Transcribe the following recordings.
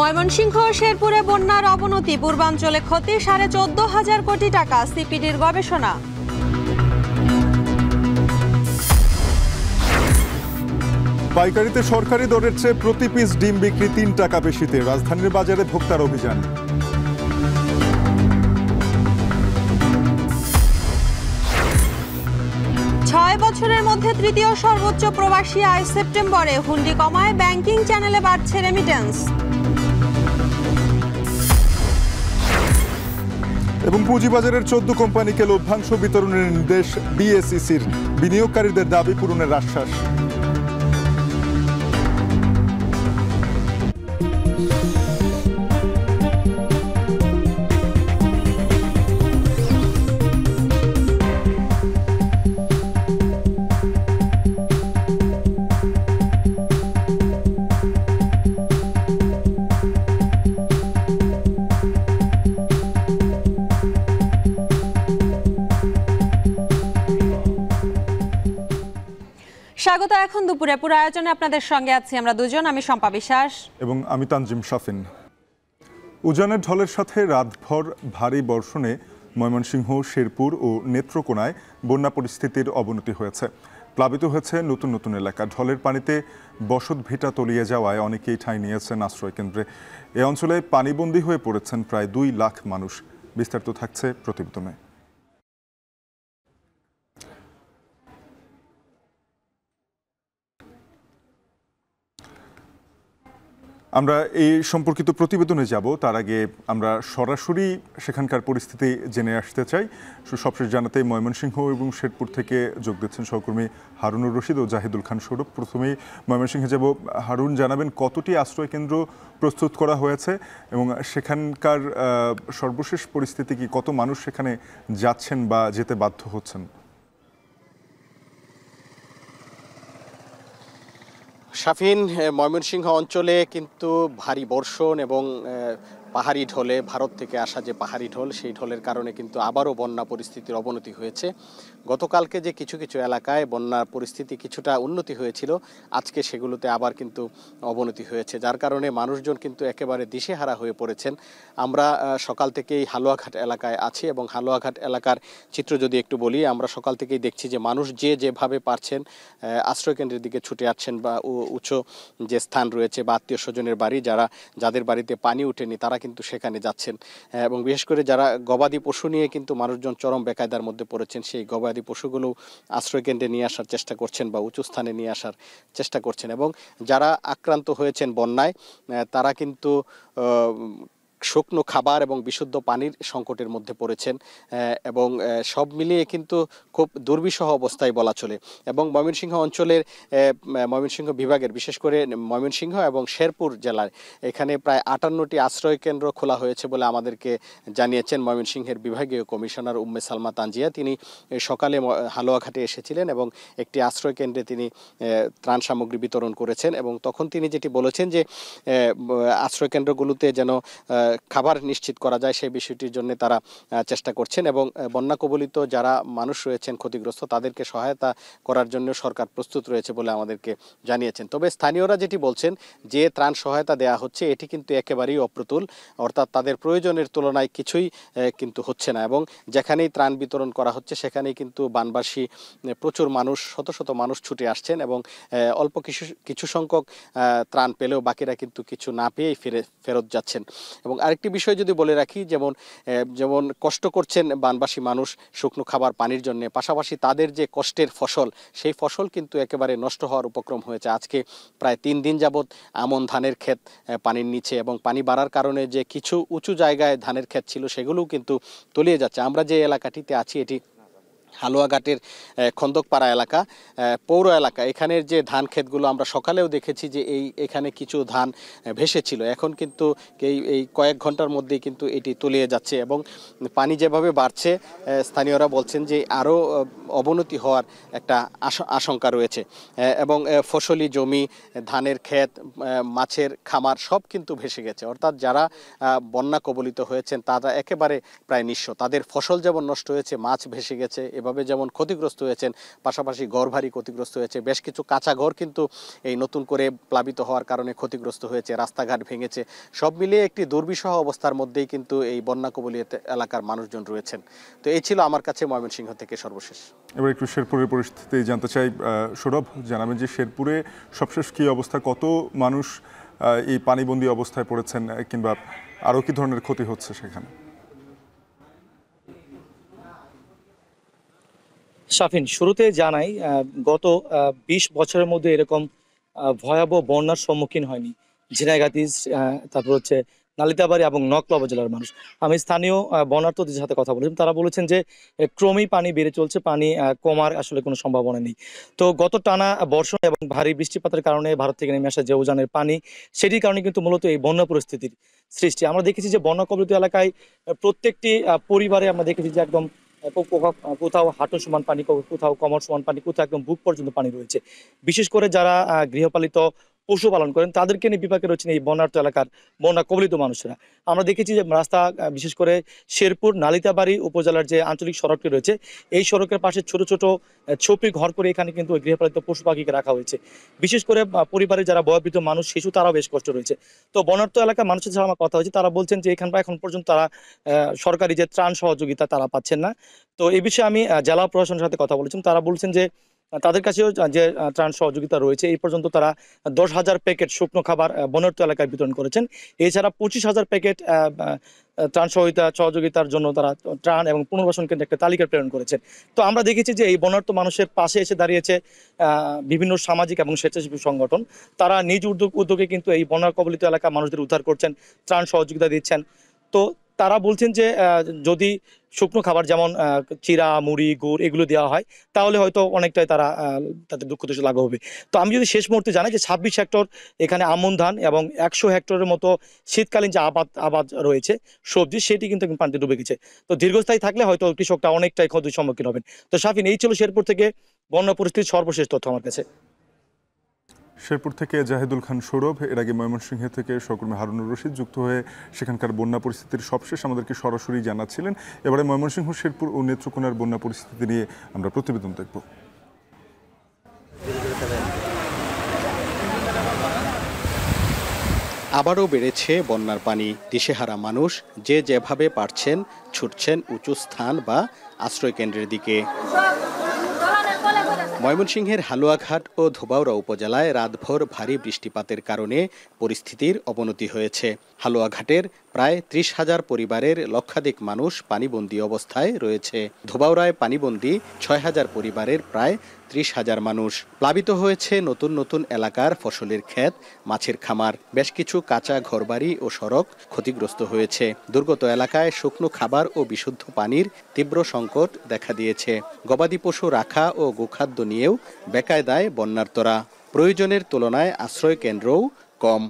ময়মনসিংহ শেরপুরে বন্যার অবনতি, পূর্বাঞ্চলে ক্ষতি 14,500 কোটি টাকা, সিপিডির গবেষণা। পাইকারিতে সরকারি দরের চেয়ে প্রতি পিস ডিম বিক্রি 3 টাকা বেশিতে, রাজধানীর বাজারে ভোক্তার অভিযান। ছয় বছরের মধ্যে তৃতীয় সর্বোচ্চ প্রবাসী আয় সেপ্টেম্বরে, হুন্ডি কমায় ব্যাংকিং চ্যানেলে বাড়ছে রেমিটেন্স। এবং পুঁজিবাজারের 14 কোম্পানিকে লভ্যাংশ বিতরণের নির্দেশ বিএসইসির, বিনিয়োগকারীদের দাবি পূরণের আশ্বাস। স্বাগত। এখন দুপুরে পুরো আয়োজনে আপনাদের সঙ্গে আছি আমরা দুজন, আমি শম্পা বিশ্বাস এবং আমি তানজিম শাফিন। উজানের ঢলের সাথে রাতভর ভারী বর্ষণে ময়মনসিংহ, শেরপুর ও নেত্রকোনায় বন্যা পরিস্থিতির অবনতি হয়েছে। প্লাবিত হয়েছে নতুন নতুন এলাকা। ঢলের পানিতে বসত ভিটা তলিয়ে যাওয়ায় অনেকেই ঠাঁই নিয়েছেন আশ্রয় কেন্দ্রে। এ অঞ্চলে পানিবন্দী হয়ে পড়েছেন প্রায় 2 লাখ মানুষ। বিস্তারিত থাকছে প্রতিবেদনে। আমরা এই সম্পর্কিত প্রতিবেদনে যাব, তার আগে আমরা সরাসরি সেখানকার পরিস্থিতি জেনে আসতে চাই। সবশেষ জানাতে ময়মনসিংহ এবং শেরপুর থেকে যোগ দিচ্ছেন সহকর্মী হারুনুর রশিদ ও জাহিদুল খান সৌরভ। প্রথমেই ময়মনসিংহে যাব। হারুন, জানাবেন কতটি আশ্রয় কেন্দ্র প্রস্তুত করা হয়েছে এবং সেখানকার সর্বশেষ পরিস্থিতি কি? কত মানুষ সেখানে যাচ্ছেন বা যেতে বাধ্য হচ্ছেন? শাফিন, ময়মনসিংহ অঞ্চলে কিন্তু ভারী বর্ষণ এবং পাহাড়ি ঢলে, ভারত থেকে আসা যে পাহাড়ি ঢল, সেই ঢলের কারণে কিন্তু আবারও বন্যা পরিস্থিতির অবনতি হয়েছে। গতকালকে যে কিছু কিছু এলাকায় বন্যার পরিস্থিতি কিছুটা উন্নতি হয়েছিল, আজকে সেগুলোতে আবার কিন্তু অবনতি হয়েছে, যার কারণে মানুষজন কিন্তু একেবারে দিশেহারা হয়ে পড়েছেন। আমরা সকাল থেকেই হালুয়াঘাট এলাকায় আছি এবং হালুয়াঘাট এলাকার চিত্র যদি একটু বলি, আমরা সকাল থেকেই দেখছি যে মানুষ যেভাবে পারছেন আশ্রয়কেন্দ্রের দিকে ছুটে আসছেন বা উঁচু যে স্থান রয়েছে বা আত্মীয় স্বজনের বাড়ি, যাদের বাড়িতে পানি উঠেনি তারা কিন্তু সেখানে যাচ্ছেন। এবং বিশেষ করে যারা গবাদি পশু নিয়ে কিন্তু মানুষজন চরম বেকায়দার মধ্যে পড়েছেন, সেই গবাদি পশুগুলো আশ্রয়কেন্দ্রে নিয়ে আসার চেষ্টা করছেন বা উঁচু স্থানে নিয়ে আসার চেষ্টা করছেন। এবং যারা আক্রান্ত হয়েছেন বন্যায়, তারা কিন্তু শুকনো খাবার এবং বিশুদ্ধ পানির সংকটের মধ্যে পড়েছেন এবং সব মিলিয়ে কিন্তু খুব দুর্বিষহ অবস্থায় বলা চলে। এবং ময়মনসিংহ অঞ্চলের, ময়মনসিংহ বিভাগের, বিশেষ করে ময়মনসিংহ এবং শেরপুর জেলায় এখানে প্রায় 58টি আশ্রয় কেন্দ্র খোলা হয়েছে বলে আমাদেরকে জানিয়েছেন ময়মনসিংহের বিভাগীয় কমিশনার উম্মে সালমা তানজিয়া। তিনি সকালে হালুয়াঘাটে এসেছিলেন এবং একটি আশ্রয় কেন্দ্রে তিনি ত্রাণ সামগ্রী বিতরণ করেছেন এবং তখন তিনি যেটি বলেছেন যে আশ্রয় কেন্দ্রগুলোতে যেন খাবার নিশ্চিত করা যায়, সেই বিষয়টির জন্য তারা চেষ্টা করছেন এবং বন্যা কবলিত যারা মানুষ রয়েছেন ক্ষতিগ্রস্ত, তাদেরকে সহায়তা করার জন্য সরকার প্রস্তুত রয়েছে বলে আমাদেরকে জানিয়েছেন। তবে স্থানীয়রা যেটি বলছেন যে ত্রাণ সহায়তা দেয়া হচ্ছে, এটি কিন্তু একেবারেই অপ্রতুল, অর্থাৎ তাদের প্রয়োজনের তুলনায় কিছুই কিন্তু হচ্ছে না। এবং যেখানেই ত্রাণ বিতরণ করা হচ্ছে সেখানেই কিন্তু বানবাসী প্রচুর মানুষ, শত শত মানুষ ছুটে আসছেন এবং অল্প কিছু সংখ্যক ত্রাণ পেলেও বাকিরা কিন্তু কিছু না পেয়েই ফেরত যাচ্ছেন। এবং আরেকটি বিষয় যদি বলে রাখি, যেমন কষ্ট করছেন বানবাসী মানুষ শুকনো খাবার পানির জন্য, পাশাপাশি তাদের যে কষ্টের ফসল, সেই ফসল কিন্তু একেবারে নষ্ট হওয়ার উপক্রম হয়েছে। আজকে প্রায় 3 দিন যাবৎ আমন ধানের ক্ষেত পানির নিচে এবং পানি বাড়ার কারণে যে কিছু উঁচু জায়গায় ধানের ক্ষেত ছিল সেগুলোও কিন্তু তলিয়ে যাচ্ছে। আমরা যে এলাকাটিতে আছি এটি হালুয়াঘাটের খন্দকপাড়া এলাকা, পৌর এলাকা। এখানের যে ধান ক্ষেতগুলো আমরা সকালেও দেখেছি যে এখানে কিছু ধান ভেসেছিল, এখন কিন্তু এই কয়েক ঘন্টার মধ্যেই কিন্তু এটি তলিয়ে যাচ্ছে এবং পানি যেভাবে বাড়ছে স্থানীয়রা বলছেন যে আরও অবনতি হওয়ার একটা আশঙ্কা রয়েছে। এবং ফসলি জমি, ধানের ক্ষেত, মাছের খামার সব কিন্তু ভেসে গেছে। অর্থাৎ যারা বন্যা কবলিত হয়েছেন তারা একেবারে প্রায় নিঃস্ব, তাদের ফসল যেমন নষ্ট হয়েছে, মাছ ভেসে গেছে, এভাবে আর্থিকভাবে যেমন ক্ষতিগ্রস্ত হয়েছেন, পাশাপাশি ঘরবাড়ি ক্ষতিগ্রস্ত হয়েছে, বেশ কিছু কাঁচা ঘর কিন্তু এই নতুন করে প্লাবিত হওয়ার কারণে ক্ষতিগ্রস্ত হয়েছে, রাস্তাঘাট ভেঙেছে। সব মিলিয়ে একটি দুর্বিষহ অবস্থার মধ্যেই কিন্তু এই বন্যা কবলিত এলাকার মানুষজন রয়েছেন। তো এই ছিল আমার কাছে ময়মনসিংহ থেকে সর্বশেষ। এবার একটু শেরপুরের পরিস্থিতি জানতে চাই। সৌরভ, জানাবেন যে শেরপুরে সবশেষ কী অবস্থা, কত মানুষ এই পানিবন্দী অবস্থায় পড়েছেন, কিংবা আরও কী ধরনের ক্ষতি হচ্ছে সেখানে? শাফিন, শুরুতে জানাই গত ২০ বছরের মধ্যে এরকম ভয়াবহ বন্যার সম্মুখীন হয়নি ঝিনাইগাতি, তারপর হচ্ছে নালিতাবাড়ী এবং নকলা উপজেলার মানুষ। আমি স্থানীয় বন্যার্থদের সাথে কথা বলেছিলাম, তারা বলেছেন যে ক্রমেই পানি বেড়ে চলছে, পানি কমার আসলে কোনো সম্ভাবনা নেই। তো গত টানা বর্ষণ এবং ভারী বৃষ্টিপাতের কারণে ভারত থেকে নেমে আসা যে উজানের পানি, সেটির কারণে কিন্তু মূলত এই বন্যা পরিস্থিতির সৃষ্টি। আমরা দেখেছি যে বন্যা কবলিত এলাকায় প্রত্যেকটি পরিবারে আমরা দেখেছি যে একদম কোথাও হাঁটু সমান পানি, কোথাও কোমর সমান পানি, কোথাও একদম বুক পর্যন্ত পানি রয়েছে। বিশেষ করে যারা গৃহপালিত পশু পালন করেন তাদেরকে নিয়ে বিপাকে রয়েছেন এই বন্যার্ত এলাকার বন্যা কবলিত মানুষেরা। আমরা দেখেছি যে রাস্তা, বিশেষ করে শেরপুর নালিতাবাড়ী উপজেলার যে আঞ্চলিক সড়কটি রয়েছে, এই সড়কের পাশে ছোট ছোট ছোপি ঘর করে এখানে কিন্তু গৃহপালিত পশু পাখিকে রাখা হয়েছে। বিশেষ করে পরিবারে যারা বয়োবৃদ্ধ মানুষ, শিশু, তারাও বেশ কষ্ট রয়েছে। তো বন্যার্ত এলাকার মানুষের সাথে আমার কথা হয়েছে, তারা বলছেন যে এখন পর্যন্ত তারা সরকারি যে ত্রাণ সহযোগিতা তারা পাচ্ছেন না। তো এই বিষয়ে আমি জেলা প্রশাসনের সাথে কথা বলেছিলাম, তারা বলছেন যে তাদের কাছেও যে ত্রাণ সহযোগিতা রয়েছে, এই পর্যন্ত তারা 10,000 প্যাকেট শুকনো খাবার বন্যার্ত এলাকায় বিতরণ করেছেন। এছাড়া 25,000 প্যাকেট ত্রাণ সহযোগিতার জন্য তারা ত্রাণ এবং পুনর্বাসন কেন্দ্রে একটা তালিকা প্রেরণ করেছেন। তো আমরা দেখেছি যে এই বন্যার্ত মানুষের পাশে এসে দাঁড়িয়েছে বিভিন্ন সামাজিক এবং স্বেচ্ছাসেবী সংগঠন। তারা নিজ উদ্যোগে কিন্তু এই বন্যা কবলিত এলাকার মানুষদের উদ্ধার করছেন, ত্রাণ সহযোগিতা দিচ্ছেন। তো তারা বলছেন যে যদি শুকনো খাবার যেমন চিরা, মুড়ি, গুড় এগুলো দেওয়া হয়, তাহলে হয়তো অনেকটাই তাদের দুঃখ দুষ লাঘব হবে। তো আমি যদি শেষ মুহূর্তে জানাই যে 26 হেক্টর এখানে আমন ধান এবং 100 হেক্টরের মতো শীতকালীন যে আবাদ রয়েছে সবজি, সেটি কিন্তু পানিতে ডুবে গেছে। তো দীর্ঘস্থায়ী থাকলে হয়তো কৃষকটা অনেকটাই ক্ষতির সম্মুখীন হবেন। তো শাফিন, এই ছিল শেরপুর থেকে বন্যা পরিস্থিতির সর্বশেষ তথ্য আমার কাছে। শেরপুর থেকে জাহিদুল খান সৌরভ। এর আগে ময়মনসিংহ থেকে সহকর্মী হারুনুর রশিদ যুক্ত হয়ে সেখানকার বন্যা পরিস্থিতির সবশেষ আমাদেরকে সরাসরি জানাচ্ছিলেন। এবারে ময়মনসিংহ, শেরপুর ও নেত্রকোনার বন্যা পরিস্থিতি নিয়ে আমরা প্রতিবেদন দেখব। আবারও বেড়েছে বন্যার পানি। দিশেহারা মানুষ যে যেভাবে পারছেন ছুটছেন উঁচু স্থান বা আশ্রয় কেন্দ্রের দিকে। ময়মনসিংহের হালুয়াঘাট ও ধোবাউড়া উপজেলায় রাতভর ভারী বৃষ্টিপাতের কারণে পরিস্থিতির অবনতি হয়েছে। হালুয়াঘাটের প্রায় 30,000 পরিবারের লক্ষাধিক মানুষ পানিবন্দী অবস্থায় রয়েছে। ধোবাউড়ায় পানিবন্দী 6,000 পরিবারের প্রায় 30,000 মানুষ। প্লাবিত হয়েছে নতুন নতুন এলাকার ফসলের ক্ষেত, মাছের খামার। বেশ কিছু কাঁচা ঘরবাড়ি ও সড়ক ক্ষতিগ্রস্ত হয়েছে। দুর্গত এলাকায় শুকনো খাবার ও বিশুদ্ধ পানির তীব্র সংকট দেখা দিয়েছে। গবাদি পশু রাখা ও গোখাদ্য নিয়েও বেকায়দায় বন্যার্তরা। প্রয়োজনের তুলনায় আশ্রয় কেন্দ্রও কম।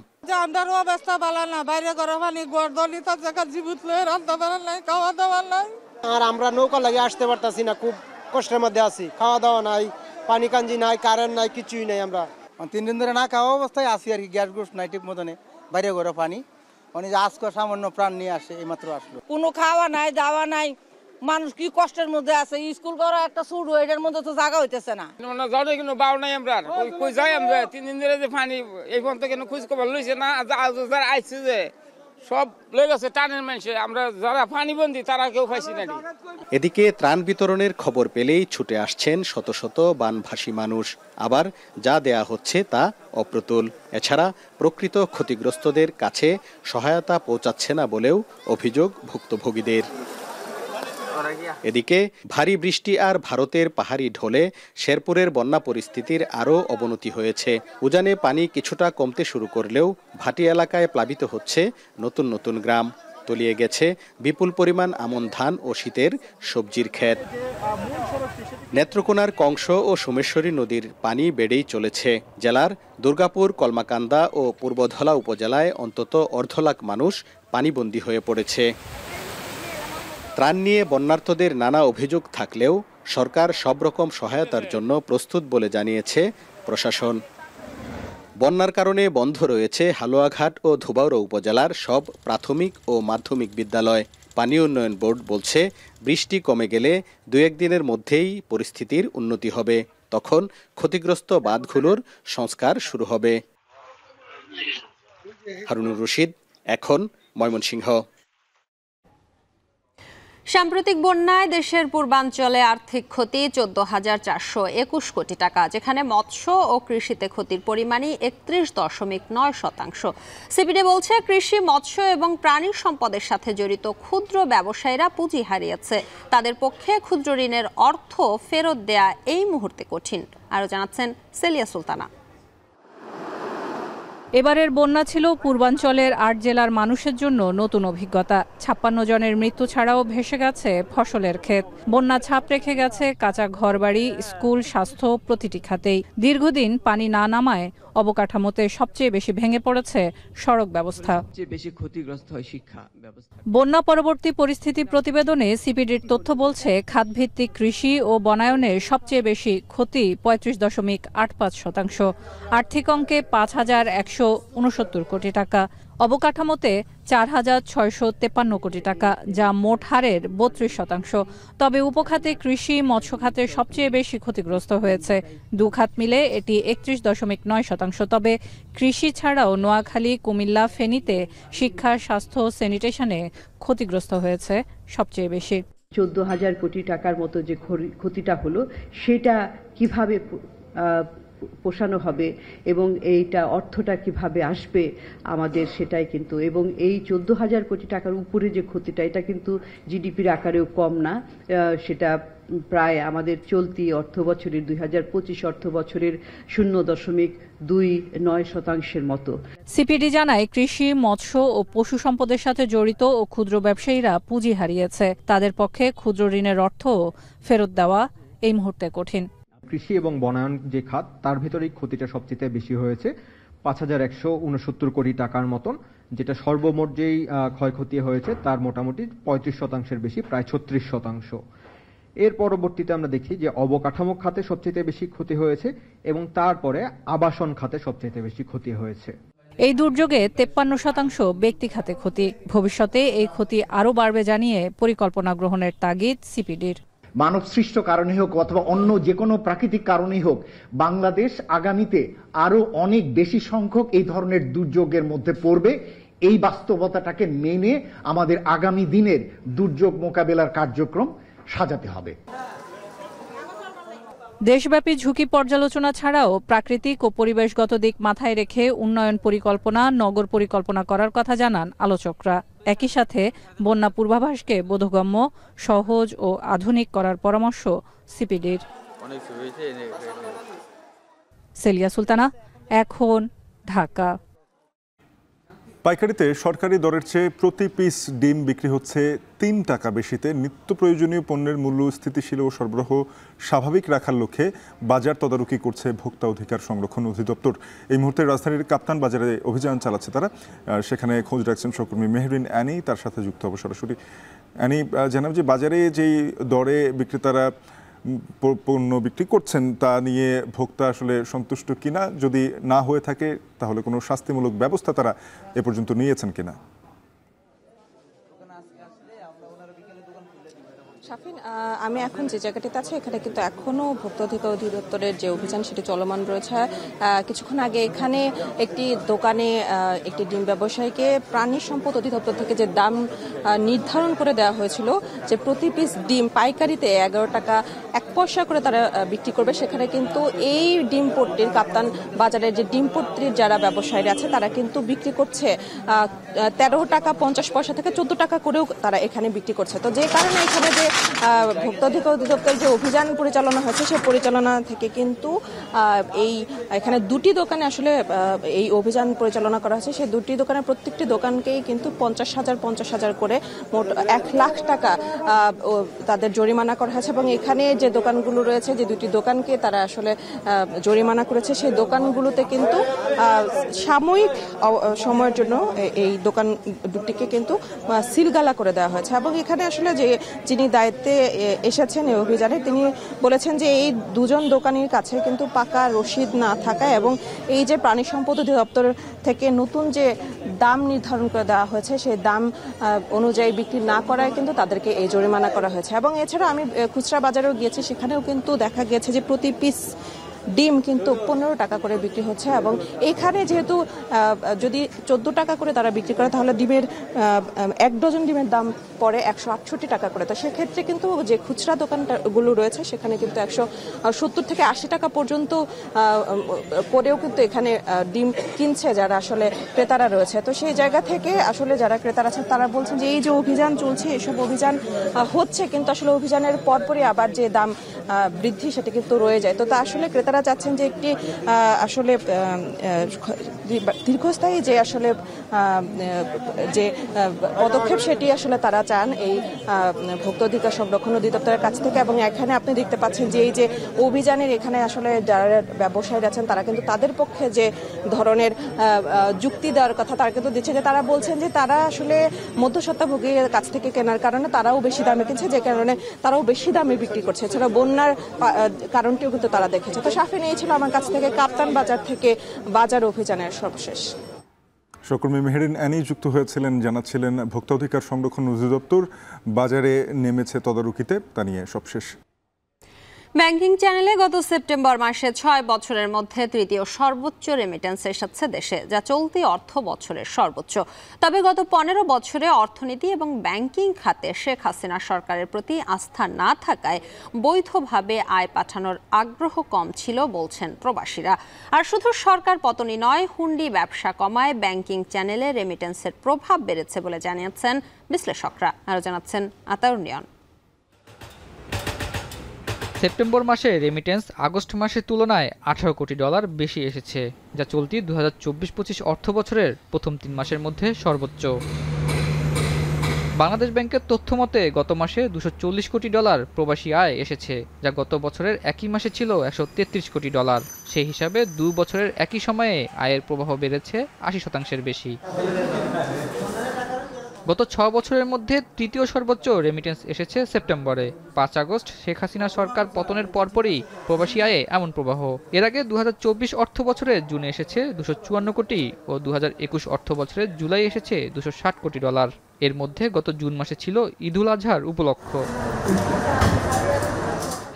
আমারও অবস্থা ভালো না, বাইরে ঘরে পানি, দলিত জায়গা জীবিত লয়ে রান্না বান্না নাই, খাওয়া দাওয়া নাই। আর আমরা নৌকা লাগে আসতে পারতাছি না, খুব কষ্টের মধ্যে আছি। খাওয়া দাওয়া নাই, পানি কাঞ্জি নাই, কারেন্ট নাই, কিছুই নাই। আমরা 3 দিন ধরে না খাওয়া অবস্থায় আছি আর কি। গ্যাস গুস নাই ঠিক মতনে, বাইরে ঘরে পানি। মানে আজকে সামান্য প্রাণ নিয়ে আসে, এইমাত্র আসলো। কোনো খাওয়া নাই, দাওয়া নাই, মানুষ কি কষ্টের মধ্যে আছে। স্কুল করা একটা শুরু, এটার মধ্যে তো জায়গা হইতেছে না। জলে কিন্তু বাউ নাই আমরা, কই যাই আমরা 3 দিন ধরে যে পানি এই পর্যন্ত কেন খোঁজ খবর লইছে না। যারা আইছে যে সব লয়ে গেছে টানের মানুষে, আমরা যারা পানিবন্দী তারা কেউ পাইছি না। এদিকে ত্রাণ বিতরণের খবর পেলেই ছুটে আসছেন শত শত বানভাসী মানুষ। আবার যা দেয়া হচ্ছে তা অপ্রতুল। এছাড়া প্রকৃত ক্ষতিগ্রস্তদের কাছে সহায়তা পৌঁছাচ্ছে না বলেও অভিযোগ ভুক্তভোগীদের। এদিকে ভারী বৃষ্টি আর ভারতের পাহাড়ি ঢলে শেরপুরের বন্যা পরিস্থিতির আরও অবনতি হয়েছে। উজানে পানি কিছুটা কমতে শুরু করলেও ভাটি এলাকায় প্লাবিত হচ্ছে নতুন নতুন গ্রাম। তলিয়ে গেছে বিপুল পরিমাণ আমন ধান ও শীতের সবজির ক্ষেত। নেত্রকোনার কংস ও সোমেশ্বরী নদীর পানি বেড়েই চলেছে। জেলার দুর্গাপুর, কলমাকান্দা ও পূর্বধলা উপজেলায় অন্তত 1.5 লাখ মানুষ পানিবন্দী হয়ে পড়েছে। ত্রাণ নিয়ে বন্যার্তদের নানা অভিযোগ থাকলেও সরকার সব রকম সহায়তার জন্য প্রস্তুত বলে জানিয়েছে প্রশাসন। বন্যার কারণে বন্ধ রয়েছে হালুয়াঘাট ও ধোবাউড়া উপজেলার সব প্রাথমিক ও মাধ্যমিক বিদ্যালয়। পানি উন্নয়ন বোর্ড বলছে বৃষ্টি কমে গেলে 2-1 দিনের মধ্যেই পরিস্থিতির উন্নতি হবে। তখন ক্ষতিগ্রস্ত বাঁধগুলোর সংস্কার শুরু হবে। হারুনুর রশিদ, এখন, ময়মনসিংহ। সাম্প্রতিক বন্যায় দেশের পূর্বাঞ্চলে আর্থিক ক্ষতি 14,421 কোটি টাকা, যেখানে মৎস্য ও কৃষিতে ক্ষতির পরিমাণই 31.9%। সিপিডি বলছে, কৃষি, মৎস্য এবং প্রাণী সম্পদের সাথে জড়িত ক্ষুদ্র ব্যবসায়ীরা পুঁজি হারিয়েছে। তাদের পক্ষে ক্ষুদ্র ঋণের অর্থ ফেরত দেয়া এই মুহূর্তে কঠিন। আরও জানাচ্ছেন সেলিয়া সুলতানা। এবারের বন্যা ছিল পূর্বাঞ্চলের 8 জেলার মানুষের জন্য নতুন অভিজ্ঞতা। 56 জনের মৃত্যু ছাড়াও ভেসে গেছে ফসলের ক্ষেত। বন্যা ছাপ রেখে গেছে কাঁচা ঘরবাড়ি, স্কুল, স্বাস্থ্য প্রতিটি খাতেই। দীর্ঘদিন পানি না নামায় অবকাঠামোতে সবচেয়ে বেশি ভেঙে পড়েছে সড়ক ব্যবস্থা। বেশি ক্ষতিগ্রস্ত হয় শিক্ষা ব্যবস্থা। বন্যা পরবর্তী পরিস্থিতি প্রতিবেদনে সিপিডির তথ্য বলছে, খাতভিত্তিক কৃষি ও বনায়নে সবচেয়ে বেশি ক্ষতি 35.85%। আর্থিক অঙ্কে 5,169 কোটি টাকা। অবকাঠামোতে 4,653 কোটি টাকা, যা মোট হারের 32%। তবে উপখাতে কৃষি, মৎস্য খাতে সবচেয়ে বেশি ক্ষতিগ্রস্ত হয়েছে। দু খাত মিলে এটি 31.9%। তবে কৃষি ছাড়াও নোয়াখালী, কুমিল্লা, ফেনীতে শিক্ষা, স্বাস্থ্য, স্যানিটেশনে ক্ষতিগ্রস্ত হয়েছে সবচেয়ে বেশি। 14,000 কোটি টাকার মতো যে ক্ষতিটা হলো, সেটা কিভাবে পোষানো হবে এবং এইটা অর্থটা কিভাবে আসবে আমাদের, সেটাই কিন্তু। এবং এই 14,000 কোটি টাকার উপরে যে ক্ষতিটা, এটা কিন্তু জিডিপির আকারেও কম না। সেটা প্রায় আমাদের চলতি অর্থ বছরের 2025 অর্থ বছরের 0.29% মতো। সিপিডি জানায়, কৃষি, মৎস্য ও পশু সম্পদের সাথে জড়িত ও ক্ষুদ্র ব্যবসায়ীরা পুঁজি হারিয়েছে। তাদের পক্ষে ক্ষুদ্র ঋণের অর্থ ফেরত দেওয়া এই মুহূর্তে কঠিন। কৃষি এবং বনায়ন যে খাত, তার ভেতরেই ক্ষতিটা সবচেয়ে বেশি হয়েছে, 5,169 কোটি টাকার মতন, যেটা সর্বমোট যেই ক্ষয়ক্ষতি হয়েছে তার মোটামুটি 35%-এর বেশি, প্রায় 36%। এর পরবর্তীতে আমরা দেখি যে অবকাঠামো খাতে সবচেয়ে বেশি ক্ষতি হয়েছে এবং তারপরে আবাসন খাতে সবচেয়ে বেশি ক্ষতি হয়েছে। এই দুর্যোগে 53% ব্যক্তি খাতে ক্ষতি। ভবিষ্যতে এই ক্ষতি আরও বাড়বে জানিয়ে পরিকল্পনা গ্রহণের তাগিদ সিপিডির। মানব সৃষ্ট কারণে হোক অথবা অন্য যে কোনো প্রাকৃতিক কারণেই হোক, বাংলাদেশ আগামীতে আরো অনেক বেশি সংখ্যক এই ধরনের দুর্যোগের মধ্যে পড়বে। এই বাস্তবতাটাকে মেনে আমাদের আগামী দিনের দুর্যোগ মোকাবেলার কার্যক্রম সাজাতে হবে। দেশব্যাপী ঝুঁকি পর্যালোচনা ছাড়াও প্রাকৃতিক ও পরিবেশগত দিক মাথায় রেখে উন্নয়ন পরিকল্পনা, নগর পরিকল্পনা করার কথা জানান আলোচকরা। একই সাথে বন্যা পূর্বাভাসকে বোধগম্য, সহজ ও আধুনিক করার পরামর্শ সিপিডির। সেলিয়া সুলতানা, এখন, ঢাকা। পাইকারিতে সরকারি দরের চেয়ে প্রতি পিস ডিম বিক্রি হচ্ছে 3 টাকা বেশিতে। নিত্য প্রয়োজনীয় পণ্যের মূল্য স্থিতিশীল ও সরবরাহ স্বাভাবিক রাখার লক্ষ্যে বাজার তদারকি করছে ভোক্তা অধিকার সংরক্ষণ অধিদপ্তর। এই মুহূর্তে রাজধানীর কাপ্তান বাজারে অভিযান চালাচ্ছে তারা। সেখানে খোঁজ রাখছেন সহকর্মী মেহরিন অ্যানি, তার সাথে যুক্ত হবে সরাসরি। অ্যানি, জানাব যে বাজারে যেই দরে বিক্রেতারা পণ্য বিক্রি করছেন তা নিয়ে ভোক্তা আসলে সন্তুষ্ট কিনা, যদি না হয়ে থাকে তাহলে কোনো শাস্তিমূলক ব্যবস্থা তারা এ পর্যন্ত নিয়েছেন কিনা? শাফিন, আমি এখন যে জায়গাটিতে আছি এখানে কিন্তু এখনো ভোক্তা অধিকার অধিদপ্তরের যে অভিযান সেটি চলমান রয়েছে। কিছুক্ষণ আগে এখানে একটি দোকানে একটি ডিম ব্যবসায়ীকে প্রাণী সম্পদ অধিদপ্তর থেকে যে দাম নির্ধারণ করে দেওয়া হয়েছিল, যে প্রতি পিস ডিম পাইকারিতে 11 টাকা 1 পয়সা করে তারা বিক্রি করবে, সেখানে কিন্তু এই ডিম পট্টির কাপ্তান বাজারের যে ডিম পট্টির যারা ব্যবসায়ীরা আছে তারা কিন্তু বিক্রি করছে 13 টাকা 50 পয়সা থেকে 14 টাকা করেও তারা এখানে বিক্রি করছে। তো যে কারণে এখানে যে ভোক্তা অধিকার অধিদপ্তরের যে অভিযান পরিচালনা হয়েছে সেই পরিচালনা থেকে কিন্তু এখানে 2টি দোকানে আসলে এই অভিযান পরিচালনা করা হয়েছে। সেই 2টি দোকানের প্রত্যেকটি দোকানকেই কিন্তু 50,000 করে মোট 1 লাখ টাকা তাদের জরিমানা করা হয়েছে। এবং এখানে যে দোকানগুলো রয়েছে, যে 2টি দোকানকে তারা আসলে জরিমানা করেছে, সেই দোকানগুলোতে কিন্তু সাময়িক সময়ের জন্য এই দোকান দুটিকে কিন্তু সিলগালা করে দেওয়া হয়েছে। এবং এখানে আসলে যিনি দায়িত্বে এসেছেন এই অভিযানে, তিনি বলেছেন যে এই দুজন দোকানির কাছে কিন্তু পাকা রসিদ না থাকা এবং এই যে প্রাণী সম্পদ অধিদপ্তর থেকে নতুন যে দাম নির্ধারণ করে দেওয়া হয়েছে সেই দাম অনুযায়ী বিক্রি না করায় কিন্তু তাদেরকে এই জরিমানা করা হয়েছে। এবং এছাড়া আমি খুচরা বাজারেও গিয়েছি, সেখানেও কিন্তু দেখা গেছে যে প্রতি পিস ডিম কিন্তু 15 টাকা করে বিক্রি হচ্ছে এবং এখানে যেহেতু যদি 14 টাকা করে তারা বিক্রি করে তাহলে ডিমের 1 ডজন ডিমের দাম পড়ে 168 টাকা করে। তো সেক্ষেত্রে কিন্তু যে খুচরা দোকানগুলো রয়েছে সেখানে কিন্তু 170 থেকে 80 টাকা পর্যন্ত করেও কিন্তু এখানে ডিম কিনছে যারা আসলে ক্রেতারা রয়েছে। তো সেই জায়গা থেকে আসলে যারা ক্রেতারা আছেন তারা বলছেন যে এই যে অভিযান চলছে, এসব অভিযান হচ্ছে কিন্তু আসলে অভিযানের পরপরই আবার যে দাম বৃদ্ধি সেটা কিন্তু রয়ে যায়। তো তা আসলে ক্রেতারা চাচ্ছেন যে একটি আসলে দীর্ঘস্থায়ী যে আসলে যে পদক্ষেপ সেটি আসলে তারা চান এই ভোক্তা অধিকার সংরক্ষণ অধিদপ্তরের কাছ থেকে। এবং এখানে আপনি দেখতে পাচ্ছেন যে এই যে অভিযানের এখানে আসলে যারা ব্যবসায়ীরা আছেন তারা কিন্তু তাদের পক্ষে যে ধরনের যুক্তি দেওয়ার কথা তারা কিন্তু দিচ্ছে, যে তারা বলছেন যে তারা আসলে মধ্যস্বত্বভোগীর কাছ থেকে কেনার কারণে তারাও বেশি দামে কিনছে, যে কারণে তারাও বেশি দামে বিক্রি করছে। এছাড়া বন্যার কারণটিও কিন্তু তারা দেখেছে। তো সাফিন, এই ছিল আমার কাছ থেকে কাপ্তান বাজার থেকে বাজার অভিযানের সর্বশেষ। সহকর্মী মেহেরিন অ্যানি যুক্ত হয়েছিলেন, জানাচ্ছিলেন ভোক্তা অধিকার সংরক্ষণ অধিদপ্তর বাজারে নেমেছে তদারকিতে, তা নিয়ে সবশেষ। ব্যাংকিং চ্যানেলে গত সেপ্টেম্বর মাসে 6 বছরের মধ্যে তৃতীয় সর্বোচ্চ রেমিটেন্স এসেছে দেশে, যা চলতি অর্থ বছরের সর্বোচ্চ। তবে গত 15 বছরে অর্থনীতি এবং ব্যাংকিং খাতে শেখ হাসিনা সরকারের প্রতি আস্থা না থাকায় বৈধভাবে আয় পাঠানোর আগ্রহ কম ছিল বলছেন প্রবাসীরা। আর শুধু সরকার পতনই নয়, হুন্ডি ব্যবসা কমায় ব্যাংকিং চ্যানেলে রেমিটেন্সের প্রভাব বেড়েছে বলে জানিয়েছেন বিশ্লেষকরা। আরও জানাচ্ছেন আতাউর নিয়ন। সেপ্টেম্বর মাসে রেমিটেন্স আগস্ট মাসের তুলনায় $18 কোটি বেশি এসেছে, যা চলতি 2024-25 অর্থ বছরের প্রথম 3 মাসের মধ্যে সর্বোচ্চ। বাংলাদেশ ব্যাংকের তথ্য মতে গত মাসে $240 কোটি প্রবাসী আয় এসেছে, যা গত বছরের একই মাসে ছিল $133 কোটি। সেই হিসাবে 2 বছরের একই সময়ে আয়ের প্রবাহ বেড়েছে 80% বেশি। গত 6 বছরের মধ্যে তৃতীয় সর্বোচ্চ রেমিটেন্স এসেছে সেপ্টেম্বরে। 5 আগস্ট শেখ হাসিনা সরকার পতনের পরপরই প্রবাসী আয়ে এমন প্রবাহ। এর আগে 2024 অর্থ বছরে জুনে এসেছে $254 কোটি ও 2021 অর্থ বছরে জুলাই এসেছে $260 কোটি। এর মধ্যে গত জুন মাসে ছিল ঈদুল আজহার উপলক্ষ।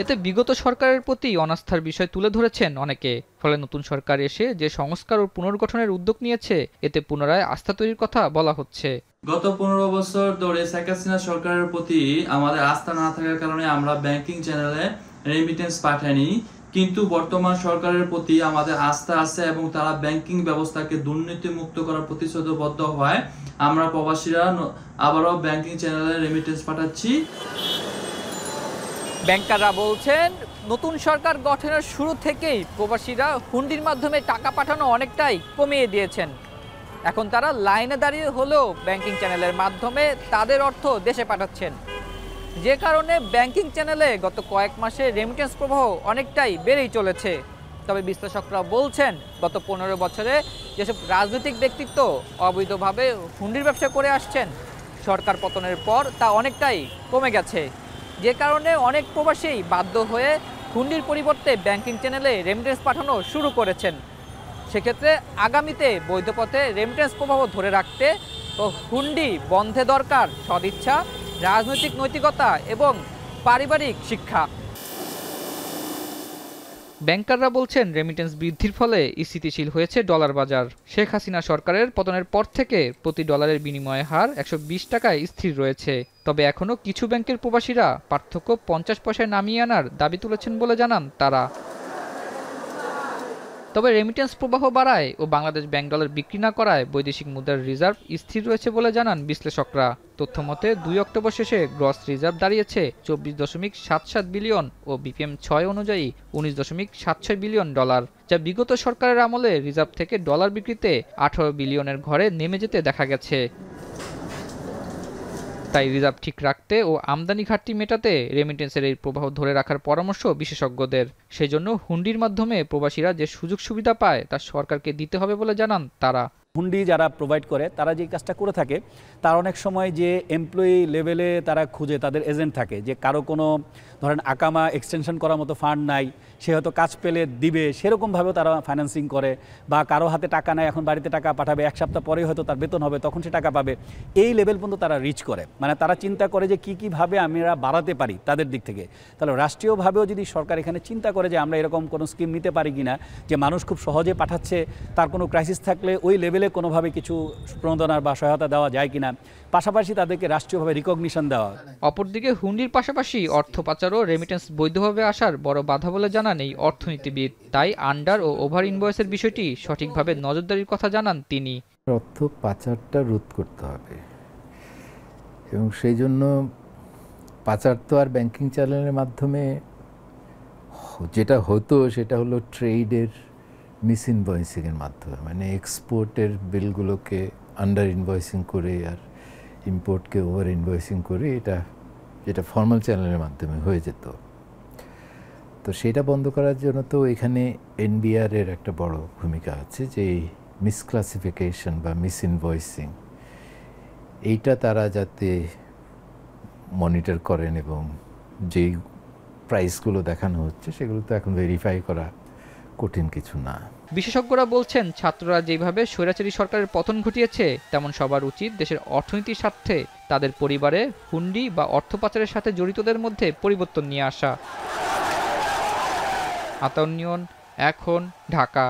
এতে বিগত সরকারের প্রতি অনাস্থার বিষয় তুলে ধরেছেন অনেকে। ফলে নতুন সরকার এসে যে সংস্কার ও পুনর্গঠনের উদ্যোগ নিয়েছে, এতে পুনরায় আস্থা তৈরির কথা বলা হচ্ছে। গত 15 বছর ধরে শেখ হাসিনা সরকারের প্রতি আমাদের আস্থা না থাকার কারণে আমরা ব্যাংকিং চ্যানেলে রেমিটেন্স পাঠাইনি, কিন্তু বর্তমান সরকারের প্রতি আমাদের আস্থা আছে এবং তারা ব্যাংকিং ব্যবস্থাকে দুর্নীতিমুক্ত করার প্রতিশ্রুতিবদ্ধ হয় আমরা প্রবাসীরা আবারও ব্যাংকিং চ্যানেলে রেমিটেন্স পাঠাচ্ছি। ব্যাংকাররা বলছেন, নতুন সরকার গঠনের শুরু থেকেই প্রবাসীরা হুন্ডির মাধ্যমে টাকা পাঠানো অনেকটাই কমিয়ে দিয়েছেন। এখন তারা লাইনে দাঁড়িয়ে হলেও ব্যাংকিং চ্যানেলের মাধ্যমে তাদের অর্থ দেশে পাঠাচ্ছেন, যে কারণে ব্যাংকিং চ্যানেলে গত কয়েক মাসে রেমিটেন্স প্রবাহ অনেকটাই বেড়েই চলেছে। তবে বিশ্লেষকরা বলছেন, গত 15 বছরে যেসব রাজনৈতিক ব্যক্তিত্ব অবৈধভাবে হুন্ডির ব্যবসা করে আসছেন, সরকার পতনের পর তা অনেকটাই কমে গেছে, যে কারণে অনেক প্রবাসী বাধ্য হয়ে হুন্ডির পরিবর্তে ব্যাংকিং চ্যানেলে রেমিটেন্স পাঠানো শুরু করেছেন। সেক্ষেত্রে আগামীতে বৈধ পথে রেমিটেন্স প্রবাহ ধরে রাখতে ও হুন্ডি বন্ধে দরকার সদিচ্ছা, রাজনৈতিক নৈতিকতা এবং পারিবারিক শিক্ষা। ব্যাংকাররা বলছেন, রেমিটেন্স বৃদ্ধির ফলে স্থিতিশীল হয়েছে ডলার বাজার। শেখ হাসিনা সরকারের পতনের পর থেকে প্রতি ডলারের বিনিময় হার 120 টাকায় স্থির রয়েছে। তবে এখনও কিছু ব্যাংকের প্রবাসীরা পার্থক্য 50 পয়সায় নামিয়ে আনার দাবি তুলেছেন বলে জানান তারা। তবে রেমিটেন্স প্রবাহ বাড়ায় ও বাংলাদেশ ব্যাংক ডলার বিক্রি না করায় বৈদেশিক মুদ্রার রিজার্ভ স্থির রয়েছে বলে জানান বিশ্লেষকরা। তথ্যমতে 2 অক্টোবর শেষে গ্রস রিজার্ভ দাঁড়িয়েছে $24.77 বিলিয়ন ও বিপিএম 6 অনুযায়ী $19.76 বিলিয়ন, যা বিগত সরকারের আমলে রিজার্ভ থেকে ডলার বিক্রিতে 18 বিলিয়নের ঘরে নেমে যেতে দেখা গেছে। তাই রিজার্ভ ঠিক রাখতে ও আমদানি ঘাটতি মেটাতে রেমিটেন্সের এই প্রবাহ ধরে রাখার পরামর্শ বিশেষজ্ঞদের। সেজন্য হুন্ডির মাধ্যমে প্রবাসীরা যে সুযোগ সুবিধা পায় তা সরকারকে দিতে হবে বলে জানান তারা। হুন্ডি যারা প্রোভাইড করে তারা যে কাজটা করে থাকে তার অনেক সময় যে এমপ্লয়ি লেভেলে তারা খুঁজে, তাদের এজেন্ট থাকে যে কারো কোনো ধরেন আকামা এক্সটেনশন করার মতো ফান্ড নাই, সে হয়তো কাজ পেলে দিবে, সেরকমভাবেও তারা ফাইন্যান্সিং করে। বা কারো হাতে টাকা নাই, এখন বাড়িতে টাকা পাঠাবে, এক সপ্তাহ পরেই হয়তো তার বেতন হবে, তখন সে টাকা পাবে, এই লেভেল পর্যন্ত তারা রিচ করে। মানে তারা চিন্তা করে যে কীভাবে আমরা বাড়াতে পারি তাদের দিক থেকে। তাহলে রাষ্ট্রীয়ভাবেও যদি সরকার এখানে চিন্তা করে যে আমরা এরকম কোনো স্কিম নিতে পারি কিনা, যে মানুষ খুব সহজে পাঠাচ্ছে, তার কোনো ক্রাইসিস থাকলে ওই লেভেলে কোনোভাবে কিছু প্রণোদনা বা সহায়তা দেওয়া যায় কিনা, পাশাপাশি তাদেরকে রাষ্ট্রীয়ভাবে রিকগনিশন দেওয়া। অপরদিকে হুন্ডির পাশাপাশি অর্থ পাচার ও রেমিটেন্স বৈধভাবে আসার বড় বাধা বলে জানান এই অর্থনীতিবিদ। তাই আন্ডার ও ওভার ইনভয়েসের বিষয়টি সঠিকভাবে নজরদারির কথা জানান তিনি। অর্থ পাচারটা রোধ করতে হবে এবং সেই জন্য পাচার তো আর ব্যাংকিং চ্যানেলের মাধ্যমে যেটা হতো সেটা হলো ট্রেডের মিস ইনভয়েসিংয়ের মাধ্যমে, মানে এক্সপোর্টের বিলগুলোকে আন্ডার ইনভয়েসিং করে আর ইম্পোর্টকে ওভার ইনভয়েসিং করে যেটা ফর্মাল চ্যানেলের মাধ্যমে হয়ে যেত। তো সেটা বন্ধ করার জন্য তো এখানে এনবিআর এর একটা বড় ভূমিকা আছে, যে মিসক্লাসিফিকেশন বা মিস ইনভয়েসিং এইটা তারা যাতে মনিটর করেন এবং যেই প্রাইসগুলো দেখানো হচ্ছে সেগুলো তো এখন ভেরিফাই করা কঠিন কিছু না। বিশেষজ্ঞরা বলছেন, ছাত্ররা যেভাবে স্বৈরাচারী সরকারের পতন ঘটিয়েছে তেমন সবার উচিত দেশের অর্থনীতির স্বার্থে তাদের পরিবারে হুন্ডি বা অর্থ পাচারের সাথে জড়িতদের মধ্যে পরিবর্তন নিয়ে আসা। আতাউর নিয়ন, এখন, ঢাকা।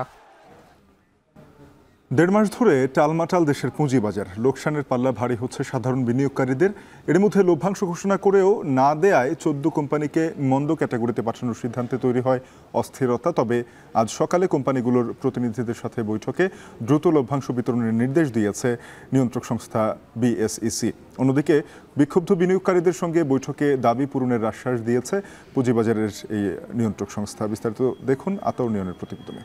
1.5 মাস ধরে টালমাটাল দেশের পুঁজিবাজার, লোকসানের পাল্লা ভারী হচ্ছে সাধারণ বিনিয়োগকারীদের। এর মধ্যে লভ্যাংশ ঘোষণা করেও না দেয়ায় 14 কোম্পানিকে মন্দ ক্যাটাগরিতে পাঠানোর সিদ্ধান্তে তৈরি হয় অস্থিরতা। তবে আজ সকালে কোম্পানিগুলোর প্রতিনিধিদের সাথে বৈঠকে দ্রুত লভ্যাংশ বিতরণের নির্দেশ দিয়েছে নিয়ন্ত্রক সংস্থা বিএসইসি। অন্যদিকে বিক্ষুব্ধ বিনিয়োগকারীদের সঙ্গে বৈঠকে দাবি পূরণের আশ্বাস দিয়েছে পুঁজিবাজারের এই নিয়ন্ত্রক সংস্থা। বিস্তারিত দেখুন আতাউর নিয়নের প্রতিবেদনে।